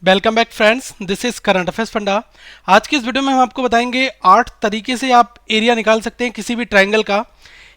Welcome back friends, this is current affairs funda. आज की इस वीडियो में हम आपको बताएंगे 8 तरीके से आप एरिया निकाल सकते हैं किसी भी ट्रायंगल का।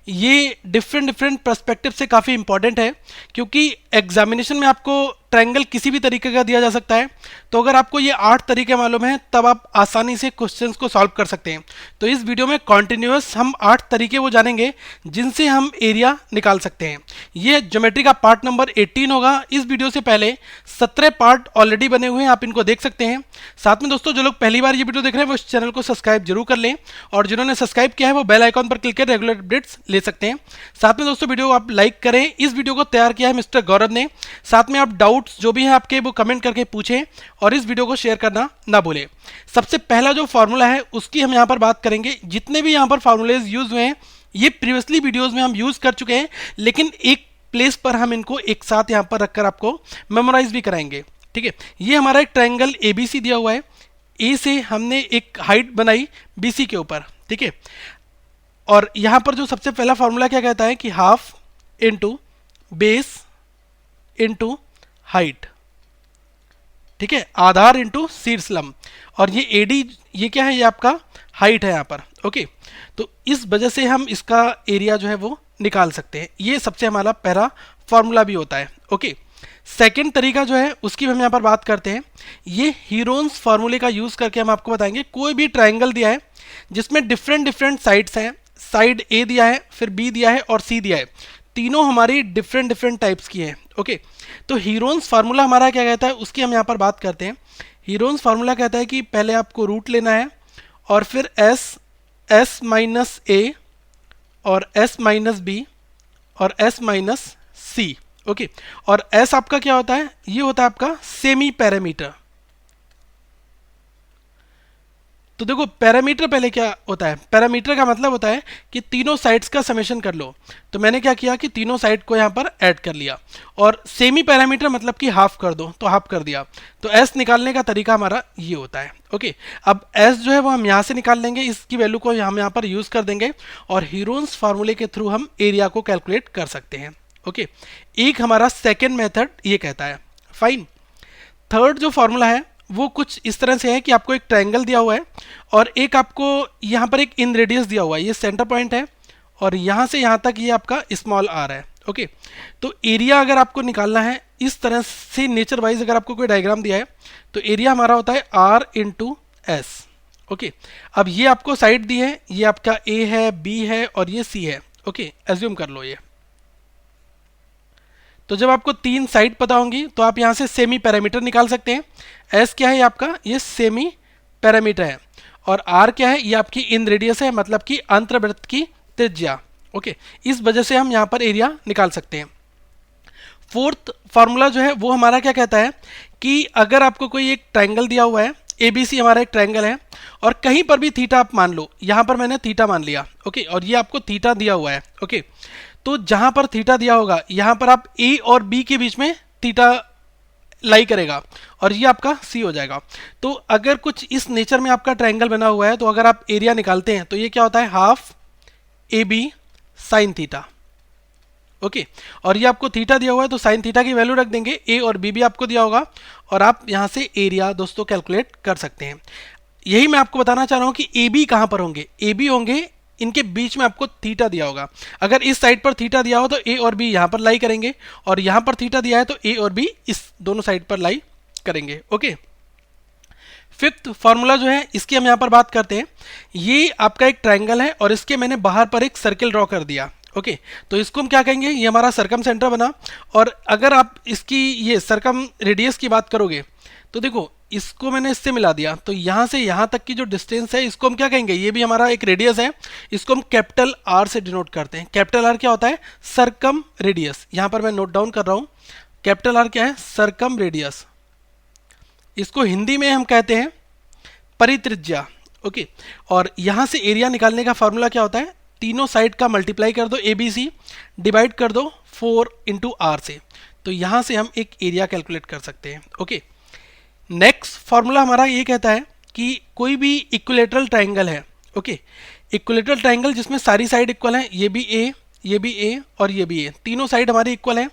ये डिफरेंट पर्सपेक्टिव से काफ़ी इंपॉर्टेंट है क्योंकि एग्जामिनेशन में आपको ट्रायंगल किसी भी तरीके का दिया जा सकता है। तो अगर आपको ये 8 तरीके मालूम है तब आप आसानी से क्वेश्चंस को सॉल्व कर सकते हैं। तो इस वीडियो में कॉन्टिन्यूअस हम 8 तरीके वो जानेंगे जिनसे हम एरिया निकाल सकते हैं। ये ज्योमेट्री का पार्ट नंबर 18 होगा। इस वीडियो से पहले 17 पार्ट ऑलरेडी बने हुए हैं, आप इनको देख सकते हैं। साथ में दोस्तों, जो लोग पहली बार ये वीडियो देख रहे हैं वो इस चैनल को सब्सक्राइब जरूर कर लें, और जिन्होंने सब्सक्राइब किया है वो बेल आइकॉन पर क्लिक कर रेगुलर अपडेट्स ले सकते हैं। साथ में दोस्तों, वीडियो आप लाइक करें। इस वीडियो को तैयार किया है मिस्टर गौरव ने। साथ में आप डाउट्स जो भी हैं आपके वो कमेंट करके पूछें और इस वीडियो को शेयर करना ना भूलें। सबसे पहला जो फॉर्मूला है उसकी हम यहाँ पर बात करेंगे। जितने भी यहाँ पर फॉर्मूलेज यूज हुए हैं ये प्रीवियसली वीडियोज में हम यूज कर चुके हैं, लेकिन एक प्लेस पर हम इनको एक साथ यहाँ पर रखकर आपको मेमोराइज भी कराएंगे। ठीक है, ये हमारा एक ट्रायंगल एबीसी दिया हुआ है। ए से हमने एक हाइट बनाई बीसी के ऊपर। ठीक है, और यहाँ पर जो सबसे पहला फॉर्मूला क्या कहता है कि half into base into height. ठीक है, आधार इंटू शीर्ष लंब। और ये एडी ये क्या है, ये आपका हाइट है यहाँ पर। ओके, तो इस वजह से हम इसका एरिया जो है वो निकाल सकते हैं। ये सबसे हमारा पहला फॉर्मूला भी होता है। ओके, सेकेंड तरीका जो है उसकी हम यहाँ पर बात करते हैं। ये हीरोन्स फार्मूले का यूज करके हम आपको बताएंगे। कोई भी ट्रायंगल दिया है जिसमें डिफरेंट साइड्स हैं, साइड ए दिया है, फिर बी दिया है और सी दिया है, तीनों हमारी डिफरेंट टाइप्स की हैं। ओके, तो हीरोन्स फार्मूला हमारा क्या कहता है उसकी हम यहाँ पर बात करते हैं। हीरोन्स फार्मूला कहता है कि पहले आपको रूट लेना है और फिर एस माइनस ए और एस माइनस बी और एस माइनस सी। ओके, और एस आपका क्या होता है, ये होता है आपका सेमी पैरामीटर। तो देखो, पैरामीटर पहले क्या होता है, पैरामीटर का मतलब होता है कि तीनों साइड्स का समेशन कर लो। तो मैंने क्या किया कि तीनों साइड को यहाँ पर ऐड कर लिया। और सेमी पैरामीटर मतलब कि हाफ कर दो, तो हाफ कर दिया। तो एस निकालने का तरीका हमारा ये होता है। ओके, अब एस जो है वो हम यहाँ से निकाल लेंगे, इसकी वैल्यू को हम यहाँ पर यूज कर देंगे और हीरोन्स फार्मूले के थ्रू हम एरिया को कैलकुलेट कर सकते हैं। ओके, एक हमारा सेकेंड मेथड ये कहता है। फाइन, थर्ड जो फॉर्मूला है वो कुछ इस तरह से है कि आपको एक ट्रायंगल दिया हुआ है और एक आपको यहाँ पर एक इन रेडियस दिया हुआ है, ये सेंटर पॉइंट है और यहाँ से यहाँ तक ये आपका स्मॉल आर है। ओके, तो एरिया अगर आपको निकालना है इस तरह से नेचर वाइज, अगर आपको कोई डायग्राम दिया है तो एरिया हमारा होता है आर इंटू एस। ओके, अब ये आपको साइड दी है, ये आपका ए है, बी है और ये सी है। ओके, एज्यूम कर लो ये। तो जब आपको तीन साइड पता होंगी तो आप यहाँ से सेमी पैरामीटर निकाल सकते हैं। एस क्या है आपका, ये सेमी पैरामीटर है, और आर क्या है, ये आपकी इन रेडियस है, मतलब कि अंतर्वृत्त की त्रिज्या। ओके, इस वजह से हम यहाँ पर एरिया निकाल सकते हैं। फोर्थ फार्मूला जो है वो हमारा क्या कहता है कि अगर आपको कोई एक ट्रायंगल दिया हुआ है, एबीसी हमारा एक ट्रायंगल है और कहीं पर भी थीटा आप मान लो, यहाँ पर मैंने थीटा मान लिया। ओके, और ये आपको थीटा दिया हुआ है। ओके, तो जहां पर थीटा दिया होगा यहां पर आप ए और बी के बीच में थीटा लाई करेगा और ये आपका सी हो जाएगा। तो अगर कुछ इस नेचर में आपका ट्रायंगल बना हुआ है तो अगर आप एरिया निकालते हैं तो ये क्या होता है, half a b sine theta. Okay, और ये आपको थीटा दिया हुआ है तो साइन थीटा की वैल्यू रख देंगे, ए और बी भी आपको दिया होगा और आप यहां से एरिया दोस्तों कैलकुलेट कर सकते हैं। यही मैं आपको बताना चाह रहा हूं कि ए बी कहां पर होंगे, ए बी होंगे इनके बीच में आपको थीटा दिया होगा। अगर इस साइड पर थीटा दिया हो तो ए और बी यहां पर लाई करेंगे और यहां पर थीटा दिया है तो ए और बी इस दोनों साइड पर लाई करेंगे। ओके, फिफ्थ फॉर्मूला जो है इसकी हम यहां पर बात करते हैं। ये आपका एक ट्रायंगल है और इसके मैंने बाहर पर एक सर्किल ड्रॉ कर दिया। ओके, तो इसको हम क्या कहेंगे, ये हमारा सरकम सेंटर बना। और अगर आप इसकी ये सरकम रेडियस की बात करोगे तो देखो, इसको मैंने इससे मिला दिया तो यहां से यहां तक की जो डिस्टेंस है इसको हम क्या कहेंगे, ये भी हमारा एक रेडियस है, इसको हम कैपिटल आर से डिनोट करते हैं। कैपिटल आर क्या होता है, सरकम रेडियस। यहां पर मैं नोट डाउन कर रहा हूं, कैपिटल आर क्या है, सरकम रेडियस। इसको हिंदी में हम कहते हैं परित्रिज्या। ओके, और यहां से एरिया निकालने का फॉर्मूला क्या होता है, तीनों साइड का मल्टीप्लाई कर दो, ए बी सी डिवाइड कर दो 4 इंटू आर से, तो यहां से हम एक एरिया कैलकुलेट कर सकते हैं। ओके, नेक्स्ट फॉर्मूला हमारा ये कहता है कि कोई भी इक्विलेटरल ट्रायंगल है। ओके, इक्विलेटरल ट्रायंगल जिसमें सारी साइड इक्वल है, ये भी ए ये भी ए और ये भी ए, तीनों साइड हमारी इक्वल है।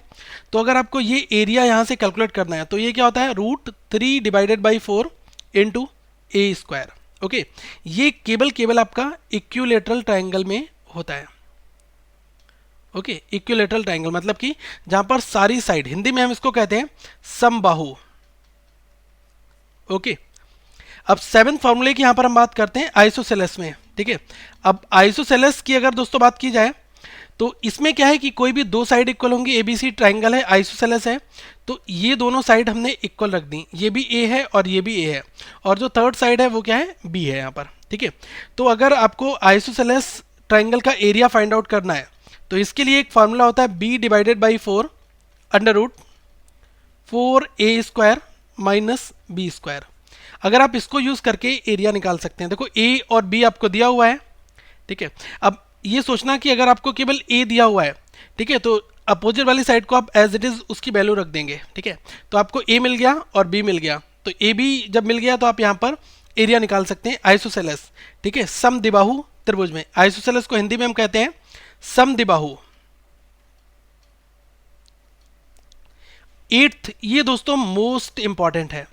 तो अगर आपको ये एरिया यहाँ से कैलकुलेट करना है तो ये क्या होता है, √3 divided by 4 into A square. Okay, ये केवल आपका इक्विलेटरल ट्राइंगल में होता है। ओके, इक्विलेटरल ट्राइंगल मतलब कि जहां पर सारी साइड, हिंदी में हम इसको कहते हैं समबाहु। ओके, अब 7th फॉर्मूले की यहां पर हम बात करते हैं आइसोसेलेस में। ठीक है, अब आइसोसेलेस की अगर दोस्तों बात की जाए तो इसमें क्या है कि कोई भी दो साइड इक्वल होंगी, एबीसी ट्राइंगल है, आइसोसेलेस है, तो ये दोनों साइड हमने इक्वल रख दी, ये भी ए है और ये भी ए है, और जो थर्ड साइड है वो क्या है, बी है यहाँ पर। ठीक है, तो अगर आपको आइसोसेलेस ट्राइंगल का एरिया फाइंड आउट करना है तो इसके लिए एक फार्मूला होता है b divided by 4 √4a² minus b square. अगर आप इसको यूज करके एरिया निकाल सकते हैं। देखो ए और बी आपको दिया हुआ है। ठीक है, अब ये सोचना कि अगर आपको केवल ए दिया हुआ है, ठीक है, तो अपोजिट वाली साइड को आप एज इट इज उसकी वैल्यू रख देंगे। ठीक है, तो आपको ए मिल गया और बी मिल गया, तो ए बी जब मिल गया तो आप यहाँ पर एरिया निकाल सकते हैं आइसोसेलेस। ठीक है, समद्विबाहु त्रिभुज में, आइसोसेलेस को हिंदी में हम कहते हैं समद्विबाहु। 8th, ये दोस्तों मोस्ट इंपॉर्टेंट है,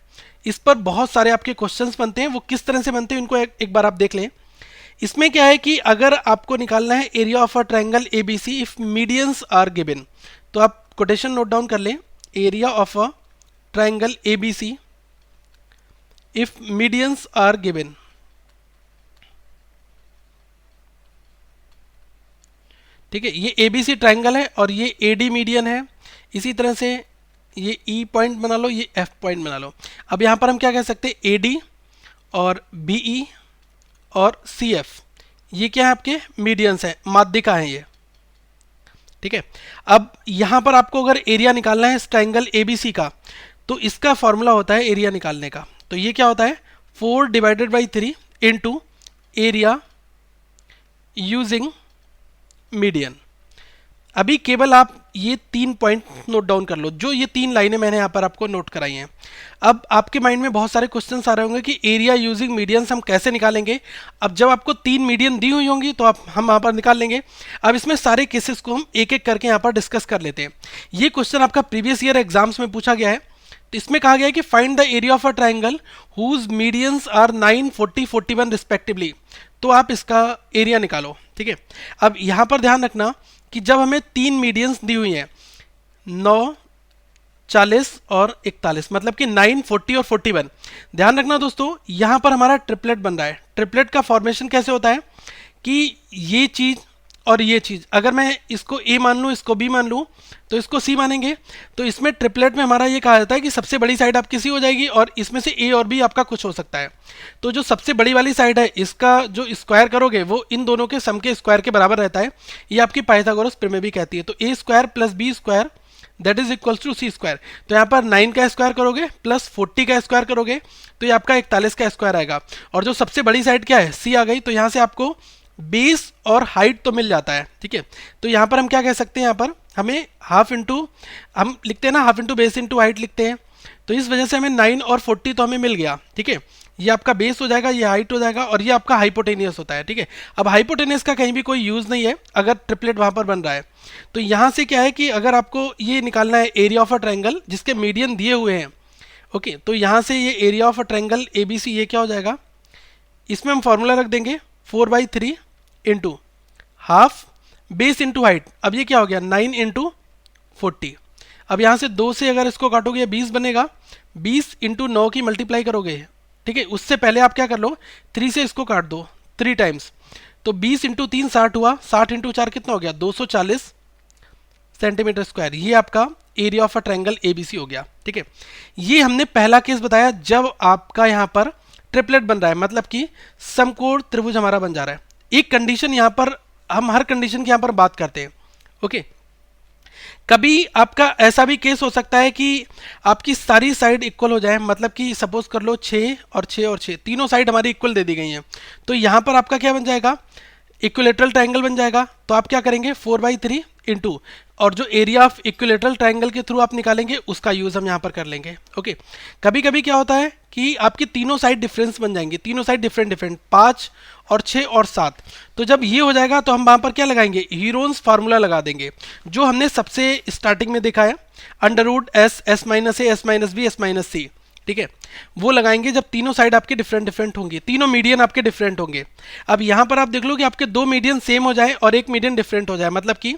इस पर बहुत सारे आपके क्वेश्चंस बनते हैं। वो किस तरह से बनते हैं इनको एक बार आप देख लें। इसमें क्या है कि अगर आपको निकालना है area of a triangle ABC if medians are given, तो आप कोटेशन नोट डाउन कर लें, area of a triangle ABC if medians are given. ठीक है, ये एबीसी ट्राइंगल है और ये एडी मीडियन है। इसी तरह से ये ई पॉइंट बना लो, ये एफ पॉइंट बना लो। अब यहाँ पर हम क्या कह सकते हैं, एडी और बीई और सी एफ, ये क्या है, आपके मीडियंस हैं, माध्यिका हैं ये। ठीक है, अब यहाँ पर आपको अगर एरिया निकालना है इस ट्राइंगल एबीसी का, तो इसका फॉर्मूला होता है एरिया निकालने का। तो ये क्या होता है, 4 divided by 3 into area using median. अभी केवल आप ये 3 पॉइंट नोट डाउन कर लो, जो ये 3 लाइनें मैंने यहाँ पर आपको नोट कराई हैं। अब आपके माइंड में बहुत सारे क्वेश्चंस आ रहे होंगे कि एरिया यूजिंग मीडियंस हम कैसे निकालेंगे। अब जब आपको 3 मीडियन दी हुई होंगी तो हम यहाँ पर निकाल लेंगे। अब इसमें सारे केसेस को हम एक एक करके यहाँ पर डिस्कस कर लेते हैं। ये क्वेश्चन आपका प्रीवियस ईयर एग्जाम्स में पूछा गया है। तो इसमें कहा गया है कि find the area of a triangle whose medians are 9, 40, 41 respectively. तो आप इसका एरिया निकालो। ठीक है, अब यहाँ पर ध्यान रखना कि जब हमें 3 मीडियंस दी हुई हैं, 9, 40 और 41, मतलब कि 9, 40 और 41। ध्यान रखना दोस्तों, यहाँ पर हमारा ट्रिपलेट बन रहा है। ट्रिपलेट का फॉर्मेशन कैसे होता है कि ये चीज़ और ये चीज़, अगर मैं इसको ए मान लूँ, इसको बी मान लूँ, तो इसको सी मानेंगे। तो इसमें ट्रिपलेट में हमारा ये कहा जाता है कि सबसे बड़ी साइड आपकी सी हो जाएगी और इसमें से ए और बी आपका कुछ हो सकता है। तो जो सबसे बड़ी वाली साइड है, इसका जो स्क्वायर करोगे वो इन दोनों के सम के स्क्वायर के बराबर रहता है। ये आपकी पाइथागोरस प्रमेय भी कहती है। तो a square plus b square that is equals to c square. तो यहाँ पर 9 का स्क्वायर करोगे प्लस 40 का स्क्वायर करोगे तो ये आपका 41 का स्क्वायर आएगा। और जो सबसे बड़ी साइड क्या है, सी आ गई। तो यहाँ से आपको बेस और हाइट तो मिल जाता है। ठीक है, तो यहाँ पर हम क्या कह सकते हैं, यहाँ पर हमें हाफ इंटू, हम लिखते हैं ना, half into base into height लिखते हैं। तो इस वजह से हमें 9 और 40 तो हमें मिल गया। ठीक है, ये आपका बेस हो जाएगा, ये हाइट हो जाएगा और ये आपका हाइपोटेनियस होता है। ठीक है, अब हाइपोटेनियस का कहीं भी कोई यूज नहीं है अगर ट्रिपलेट वहां पर बन रहा है। तो यहाँ से क्या है कि अगर आपको ये निकालना है एरिया ऑफ अ ट्राइंगल जिसके मीडियन दिए हुए हैं, ओके, तो यहाँ से ये area of a triangle ABC ये क्या हो जाएगा, इसमें हम फॉर्मूला रख देंगे 4/3 into half base into height. अब ये क्या हो गया, 9 इंटू 40। अब यहाँ से 2 से अगर इसको काटोगे 20 बनेगा, 20 इंटू 9 की मल्टीप्लाई करोगे। ठीक है, उससे पहले आप क्या कर लो, 3 से इसको काट दो 3 टाइम्स। तो 20 इंटू 3 60 हुआ, 60 इंटू 4 कितना हो गया, 240 सेंटीमीटर स्क्वायर। ये आपका area of a triangle ABC हो गया। ठीक है, ये हमने पहला केस बताया जब आपका यहाँ पर ट्रिपलेट बन रहा है, मतलब कि समकोण त्रिभुज हमारा बन जा रहा है। एक कंडीशन यहाँ पर, हम हर कंडीशन की यहाँ पर बात करते हैं। ओके, कभी आपका ऐसा भी केस हो सकता है कि आपकी सारी साइड इक्वल हो जाए, मतलब कि सपोज कर लो 6 और 6 और 6 तीनों साइड हमारी इक्वल दे दी गई हैं। तो यहाँ पर आपका क्या बन जाएगा, इक्विलेटरल ट्राइंगल बन जाएगा, तो आप क्या करेंगे 4/3 इंटू, और जो एरिया ऑफ इक्विलेटरल ट्राइंगल के थ्रू आप निकालेंगे उसका यूज हम यहाँ पर कर लेंगे। ओके, कभी कभी क्या होता है कि आपकी तीनों साइड डिफरेंस बन जाएंगी, तीनों साइड डिफरेंट 5 और 6 और 7। तो जब ये हो जाएगा तो हम वहाँ पर क्या लगाएंगे, हीरोन्स फार्मूला लगा देंगे, जो हमने सबसे स्टार्टिंग में देखा है, √s, s minus a, s minus b, s minus c, ठीक है, वो लगाएंगे जब तीनों साइड आपके डिफरेंट होंगे, तीनों मीडियन आपके डिफरेंट होंगे। अब यहां पर आप देख लो कि आपके दो मीडियन सेम हो जाए और एक मीडियन डिफरेंट हो जाए, मतलब कि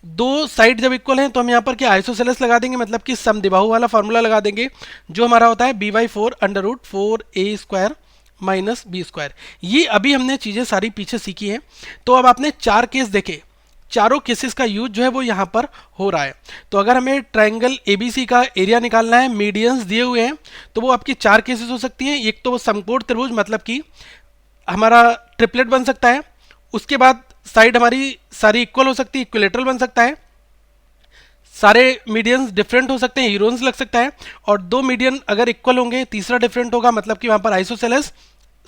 दो साइड जब इक्वल हैं तो हम यहां पर क्या आइसोसेलेस लगा देंगे, मतलब कि समद्विबाहु वाला फॉर्मूला लगा देंगे, जो हमारा होता है b/4 √4a² माइनस b²। ये अभी हमने चीजें सारी पीछे सीखी हैं। तो अब आपने 4 केस देखे, चारों केसेस का यूज जो है वो यहाँ पर हो रहा है। तो अगर हमें ट्राइंगल एबीसी का एरिया निकालना है, मीडियंस दिए हुए हैं, तो वो आपकी 4 केसेस हो सकती हैं। एक तो वो समकोण त्रिभुज, मतलब कि हमारा ट्रिपलेट बन सकता है, उसके बाद साइड हमारी सारी इक्वल हो सकती है, इक्विलेटरल बन सकता है, सारे मीडियंस डिफरेंट हो सकते हैं, हीरोन्स लग सकता है, और दो मीडियन अगर इक्वल होंगे, तीसरा डिफरेंट होगा, मतलब कि वहां पर आइसोसेलेस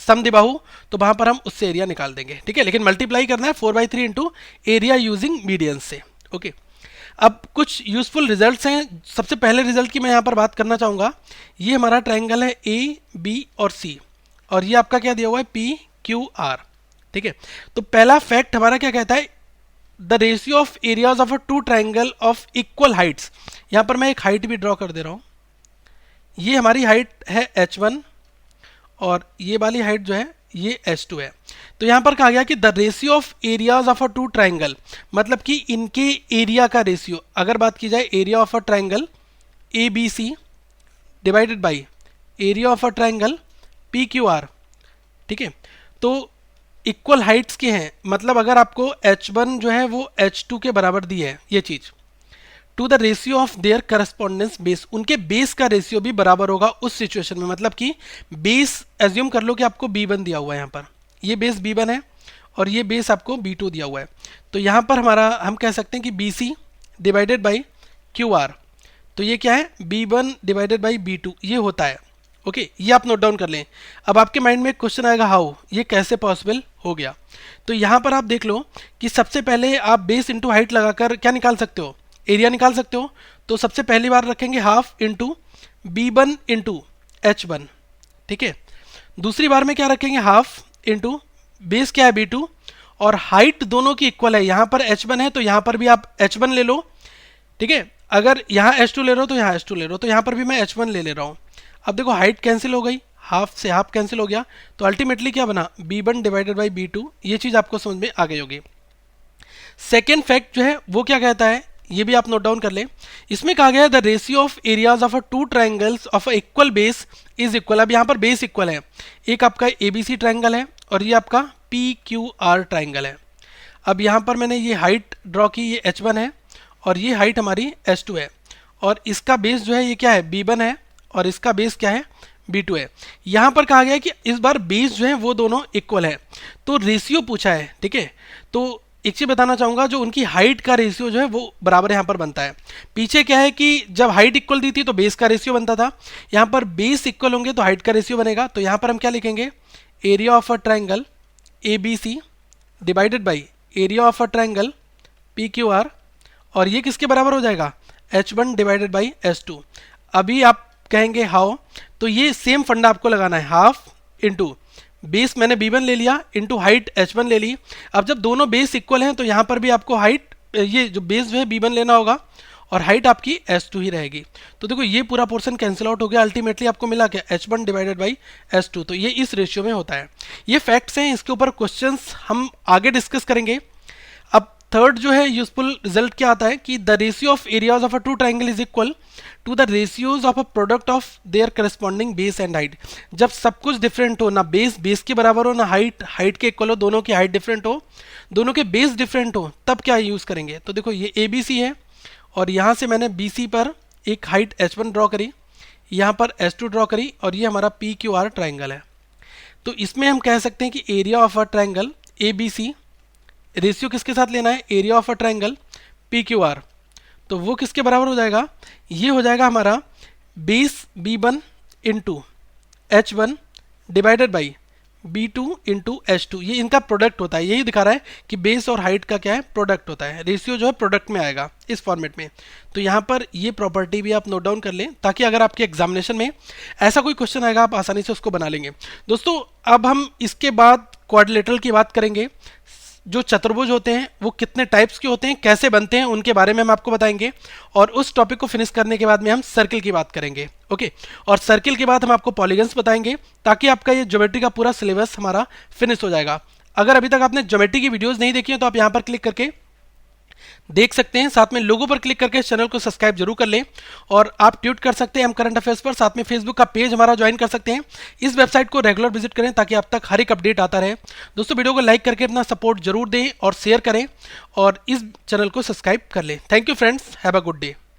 समद्विबाहु, तो वहां पर हम उससे एरिया निकाल देंगे, ठीक है। लेकिन मल्टीप्लाई करना है 4/3 इंटू एरिया यूजिंग मीडियंस से। ओके, अब कुछ यूजफुल रिजल्ट्स हैं। सबसे पहले रिजल्ट की मैं यहां पर बात करना चाहूंगा। ये हमारा ट्राइंगल है ए, बी और सी, और ये आपका क्या दिया हुआ है PQR, ठीक है। तो पहला फैक्ट हमारा क्या कहता है, the ratio of areas of a two triangle of equal heights. यहां पर मैं एक हाइट भी ड्रॉ कर दे रहा हूं, ये हमारी हाइट है H1 और ये वाली हाइट जो है ये H2 है। तो यहां पर कहा गया कि the ratio of areas of a two triangle, मतलब कि इनके एरिया का रेशियो, अगर बात की जाए area of a triangle ABC divided by area of a triangle PQR, ठीक है। तो इक्वल हाइट्स के हैं, मतलब अगर आपको H1 जो है वो H2 के बराबर दी है ये चीज, to the ratio of their correspondence base, उनके बेस का रेशियो भी बराबर होगा उस सिचुएशन में। मतलब कि बेस एज्यूम कर लो कि आपको B1 दिया हुआ है, यहाँ पर ये बेस B1 है और ये बेस आपको B2 दिया हुआ है। तो यहाँ पर हमारा हम कह सकते हैं कि BC डिवाइडेड बाई QR, तो ये क्या है B1 डिवाइडेड बाई B2 ये होता है। ओके, ये आप नोट डाउन कर लें। अब आपके माइंड में एक क्वेश्चन आएगा, हाउ, ये कैसे पॉसिबल हो गया। तो यहाँ पर आप देख लो कि सबसे पहले आप बेस इंटू हाइट लगाकर क्या निकाल सकते हो, एरिया निकाल सकते हो। तो सबसे पहली बार रखेंगे half into B1 into H1, ठीक है। दूसरी बार में क्या रखेंगे, हाफ इंटू बेस क्या है B2 और हाइट दोनों की इक्वल है, यहाँ पर H1 है तो यहाँ पर भी आप H1 ले लो, ठीक है। अगर यहाँ H2 ले रहे हो तो यहाँ H2 ले रहे हो, तो यहाँ पर भी मैं H1 ले रहा हूँ। अब देखो हाइट कैंसिल हो गई, हाफ से हाफ कैंसिल हो गया, तो अल्टीमेटली क्या बना B1 डिवाइडेड बाई B2। ये चीज आपको समझ में आ गई होगी। सेकेंड फैक्ट जो है वो क्या कहता है, ये भी आप नोट डाउन कर ले। इसमें कहा गया है the ratio of areas of a two triangles of a equal base is equal. अब यहाँ पर बेस इक्वल है, एक आपका ABC ट्राइंगल है और ये आपका PQR ट्राइंगल है। अब यहाँ पर मैंने ये हाइट ड्रॉ की, ये H1 है और ये हाइट हमारी H2 है, और इसका बेस जो है ये क्या है B1 है और इसका बेस क्या है B2 है। यहां पर कहा गया है कि इस बार बेस जो है वो दोनों इक्वल है, तो रेशियो पूछा है, ठीक है। तो एक चीज बताना चाहूंगा, जो उनकी हाइट का रेशियो जो है वो बराबर यहां पर बनता है। पीछे क्या है कि जब हाइट इक्वल दी थी तो बेस का रेशियो बनता था, यहां पर बेस इक्वल होंगे तो हाइट का रेशियो बनेगा। तो यहां पर हम क्या लिखेंगे, area of a triangle ABC divided by area of a triangle PQR, और ये किसके बराबर हो जाएगा, H1 डिवाइडेड बाई H2। अभी आप कहेंगे हाउ, तो ये सेम फंडा आपको लगाना है, हाफ इंटू बेस मैंने B1 ले लिया इंटू हाइट H1 ले ली। अब जब दोनों बेस इक्वल हैं तो यहाँ पर भी आपको हाइट, ये जो बेस जो है B1 लेना होगा और हाइट आपकी H2 ही रहेगी। तो देखो ये पूरा पोर्शन कैंसिल आउट हो गया, अल्टीमेटली आपको मिला क्या H1 डिवाइडेड बाई H2। तो ये इस रेशियो में होता है। ये फैक्ट्स हैं, इसके ऊपर क्वेश्चंस हम आगे डिस्कस करेंगे। अब थर्ड जो है यूजफुल रिजल्ट क्या आता है कि the ratio of areas of a two triangle is equal to the ratios of a product of their corresponding base and height. जब सब कुछ डिफरेंट हो, ना बेस के बराबर हो, ना हाइट के इक्वल हो, दोनों की हाइट डिफरेंट हो, दोनों के बेस डिफरेंट हो, तब क्या यूज करेंगे। तो देखो ये ABC है और यहाँ से मैंने BC पर एक हाइट H1 ड्रॉ करी, यहाँ पर H2 ड्रॉ करी, और ये हमारा PQR ट्राइंगल है। तो इसमें हम कह सकते हैं कि area of a triangle ABC, ratio किसके साथ लेना है, area of a triangle PQR, तो वो किसके बराबर हो जाएगा, ये हो जाएगा हमारा base B1 into H1 divided by B2 × H2, ये इनका प्रोडक्ट होता है। यही दिखा रहा है कि बेस और हाइट का क्या है, प्रोडक्ट होता है। रेशियो जो है प्रोडक्ट में आएगा इस फॉर्मेट में। तो यहाँ पर ये प्रॉपर्टी भी आप नोट डाउन कर लें, ताकि अगर आपके एग्जामिनेशन में ऐसा कोई क्वेश्चन आएगा आप आसानी से उसको बना लेंगे। दोस्तों अब हम इसके बाद क्वाड्रिलेटरल की बात करेंगे। जो चतुर्भुज होते हैं वो कितने टाइप्स के होते हैं, कैसे बनते हैं, उनके बारे में हम आपको बताएंगे। और उस टॉपिक को फिनिश करने के बाद में हम सर्किल की बात करेंगे। ओके, और सर्किल के बाद हम आपको पॉलीगन्स बताएंगे, ताकि आपका ये ज्योमेट्री का पूरा सिलेबस हमारा फिनिश हो जाएगा। अगर अभी तक आपने ज्योमेट्री की वीडियोस नहीं देखी है तो आप यहाँ पर क्लिक करके देख सकते हैं। साथ में लोगो पर क्लिक करके इस चैनल को सब्सक्राइब जरूर कर लें। और आप ट्वीट कर सकते हैं हम करंट अफेयर्स पर। साथ में फेसबुक का पेज हमारा ज्वाइन कर सकते हैं। इस वेबसाइट को रेगुलर विजिट करें, ताकि आप तक हर एक अपडेट आता रहे। दोस्तों वीडियो को लाइक करके अपना सपोर्ट जरूर दें और शेयर करें, और इस चैनल को सब्सक्राइब कर लें। Thank you friends, have a good day.